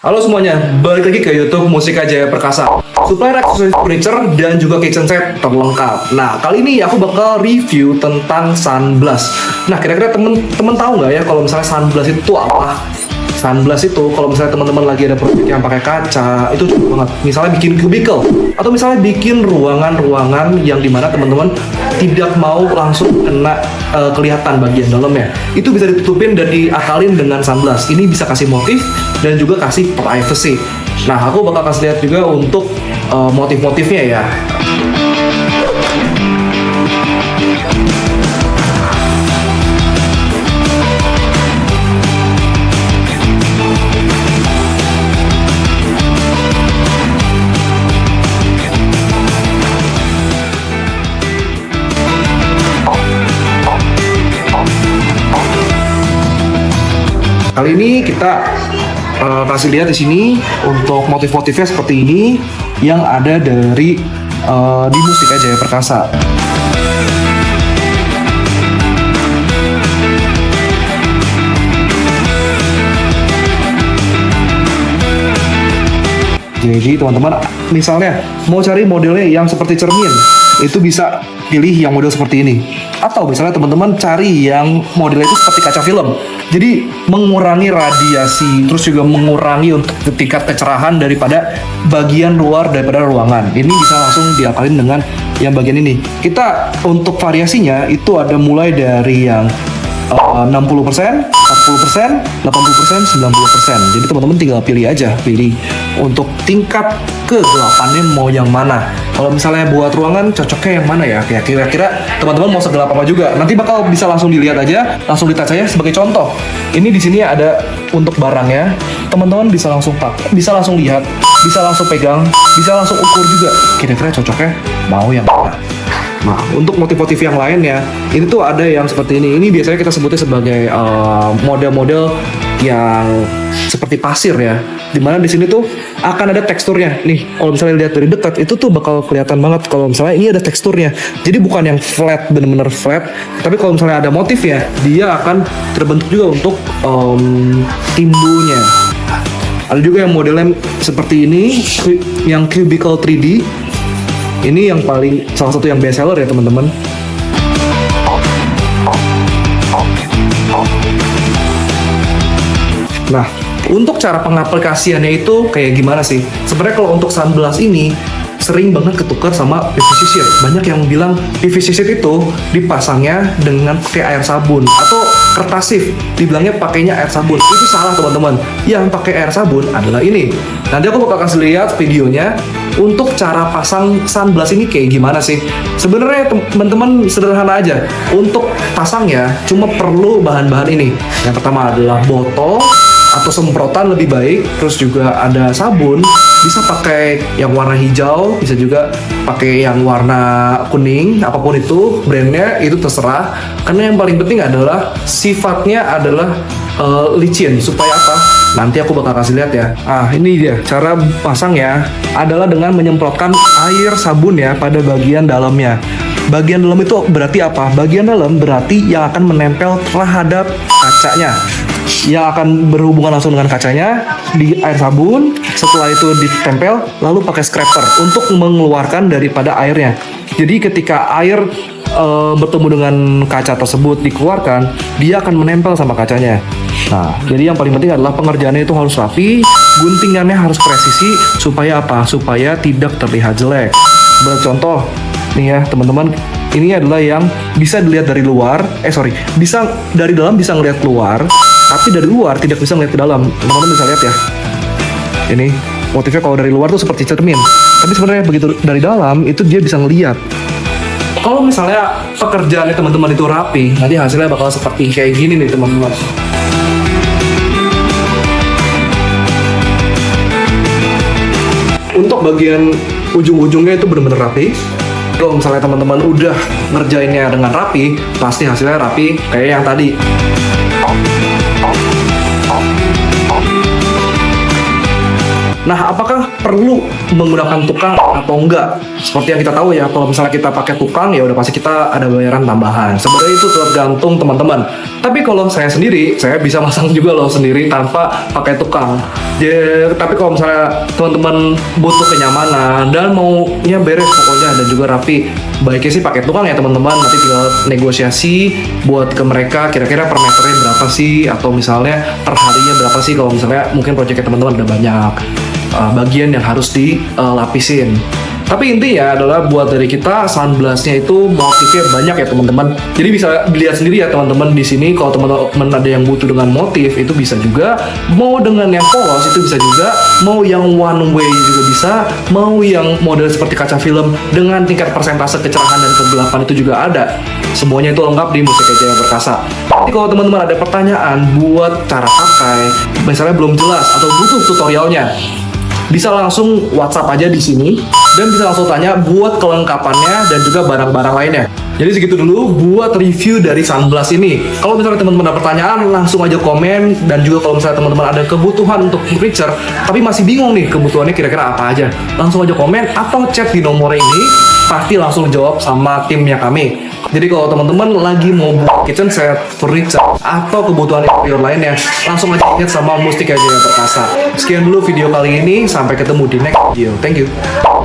Halo semuanya, balik lagi ke YouTube Musika Jaya Perkasa. Supplier aksesoris furniture dan juga kitchen set terlengkap. Nah, kali ini aku bakal review tentang sunblast. Nah, kira-kira temen-temen tahu nggak ya kalau misalnya sunblast itu apa? Sunblast itu kalau misalnya teman-teman lagi ada project yang pakai kaca, itu cukup banget. Misalnya bikin cubicle atau misalnya bikin ruangan-ruangan yang dimana teman-teman tidak mau langsung kena kelihatan bagian dalamnya. Itu bisa ditutupin dan diakalin dengan sunblast. Ini bisa kasih motif dan juga kasih privacy. Nah, aku bakal kasih lihat juga untuk motif-motifnya ya. Kali ini kita kasih lihat di sini untuk motif-motifnya seperti ini yang ada dari di Musika Jaya Perkasa. Jadi teman-teman misalnya mau cari modelnya yang seperti cermin, itu bisa pilih yang model seperti ini. Atau misalnya teman-teman cari yang modelnya itu seperti kaca film. Jadi mengurangi radiasi, terus juga mengurangi untuk tingkat kecerahan daripada bagian luar daripada ruangan. Ini bisa langsung diakalin dengan yang bagian ini. Kita untuk variasinya itu ada mulai dari yang 60%, 40%, 80%, 90%. Jadi teman-teman tinggal pilih aja, pilih untuk tingkat kegelapannya mau yang mana. Kalau misalnya buat ruangan cocoknya yang mana ya? Kayak kira-kira teman-teman mau segelap apa juga. Nanti bakal bisa langsung dilihat aja, langsung ditouch aja sebagai contoh. Ini di sini ada untuk barangnya. Teman-teman bisa langsung bisa langsung lihat, bisa langsung pegang, bisa langsung ukur juga. Kira-kira cocoknya mau yang mana? Nah, untuk motif-motif yang lain ya, ini tuh ada yang seperti ini. Ini biasanya kita sebutnya sebagai model-model yang seperti pasir ya. Dimana di sini tuh akan ada teksturnya. Nih, kalau misalnya lihat dari dekat, itu tuh bakal kelihatan banget kalau misalnya ini ada teksturnya. Jadi bukan yang flat, bener-bener flat. Tapi kalau misalnya ada motif ya, dia akan terbentuk juga untuk timbulnya. Ada juga yang modelnya seperti ini, yang cubicle 3D. Ini yang salah satu yang best seller ya teman-teman. Nah, untuk cara pengaplikasiannya itu kayak gimana sih? Sebenarnya kalau untuk sunblast ini sering banget ketukar sama PVC sheet. Banyak yang bilang PVC sheet itu dipasangnya dengan pakai air sabun atau kertasif, dibilangnya pakainya air sabun. Itu salah teman-teman. Yang pakai air sabun adalah ini. Nanti aku bakal kasih lihat videonya untuk cara pasang sunblast ini kayak gimana sih. Sebenarnya teman-teman sederhana aja. Untuk pasangnya cuma perlu bahan-bahan ini. Yang pertama adalah botol atau semprotan lebih baik, terus juga ada sabun, bisa pakai yang warna hijau, bisa juga pakai yang warna kuning, apapun itu brandnya itu terserah, karena yang paling penting adalah sifatnya adalah licin. Supaya apa? Nanti aku bakal kasih lihat ya. Ini dia cara pasangnya adalah dengan menyemprotkan air sabun ya pada bagian dalamnya. Bagian dalam itu berarti apa? Bagian dalam berarti yang akan menempel terhadap kacanya, yang akan berhubungan langsung dengan kacanya di air sabun. Setelah itu ditempel, lalu pakai scraper untuk mengeluarkan daripada airnya. Jadi ketika air bertemu dengan kaca tersebut dikeluarkan, dia akan menempel sama kacanya. Nah, jadi yang paling penting adalah pengerjaannya itu harus rapi, guntingannya harus presisi, supaya apa? Supaya tidak terlihat jelek. Contoh nih ya teman-teman, ini adalah yang bisa dilihat dari luar, bisa dari dalam bisa ngelihat keluar, tapi dari luar tidak bisa ngelihat ke dalam. Teman-teman bisa lihat ya. Ini motifnya kalau dari luar tuh seperti cermin, tapi sebenarnya begitu dari dalam itu dia bisa ngelihat. Kalau misalnya pekerjaannya teman-teman itu rapi, nanti hasilnya bakal seperti kayak gini nih teman-teman. Untuk bagian ujung-ujungnya itu benar-benar rapi. Kalau misalnya teman-teman udah ngerjainnya dengan rapi, pasti hasilnya rapi kayak yang tadi. Nah, apakah perlu menggunakan tukang atau enggak? Seperti yang kita tahu ya, kalau misalnya kita pakai tukang ya udah pasti kita ada bayaran tambahan. Sebenarnya itu tergantung teman-teman. Tapi kalau saya sendiri, saya bisa masang juga loh sendiri tanpa pakai tukang. Tapi kalau misalnya teman-teman butuh kenyamanan dan maunya beres pokoknya dan juga rapi, baiknya sih pakai tukang ya teman-teman. Nanti tinggal negosiasi buat ke mereka kira-kira per meternya berapa sih, atau misalnya per harinya berapa sih kalau misalnya mungkin proyeknya teman-teman udah banyak bagian yang harus dilapisin. Tapi intinya adalah buat dari kita sunblastnya itu motifnya banyak ya teman-teman. Jadi bisa dilihat sendiri ya teman-teman di sini. Kalau teman-teman ada yang butuh dengan motif itu bisa juga, mau dengan yang polos itu bisa juga, mau yang one way juga bisa, mau yang model seperti kaca film dengan tingkat persentase kecerahan dan kegelapan itu juga ada. Semuanya itu lengkap di Mustika Jaya Perkasa. Jadi kalau teman-teman ada pertanyaan buat cara pakai, misalnya belum jelas atau butuh tutorialnya, bisa langsung WhatsApp aja di sini dan bisa langsung tanya buat kelengkapannya dan juga barang-barang lainnya. Jadi segitu dulu buat review dari sunblast ini. Kalau misalnya teman-teman ada pertanyaan, langsung aja komen. Dan juga kalau misalnya teman-teman ada kebutuhan untuk Preacher tapi masih bingung nih kebutuhannya kira-kira apa aja, langsung aja komen atau chat di nomor ini, pasti langsung jawab sama timnya kami. Jadi kalau teman-teman lagi mau buat kitchen set, furniture, atau kebutuhan interior lainnya, langsung aja ingat sama Mustika Jaya Perkasa. Sekian dulu video kali ini, sampai ketemu di next video. Thank you.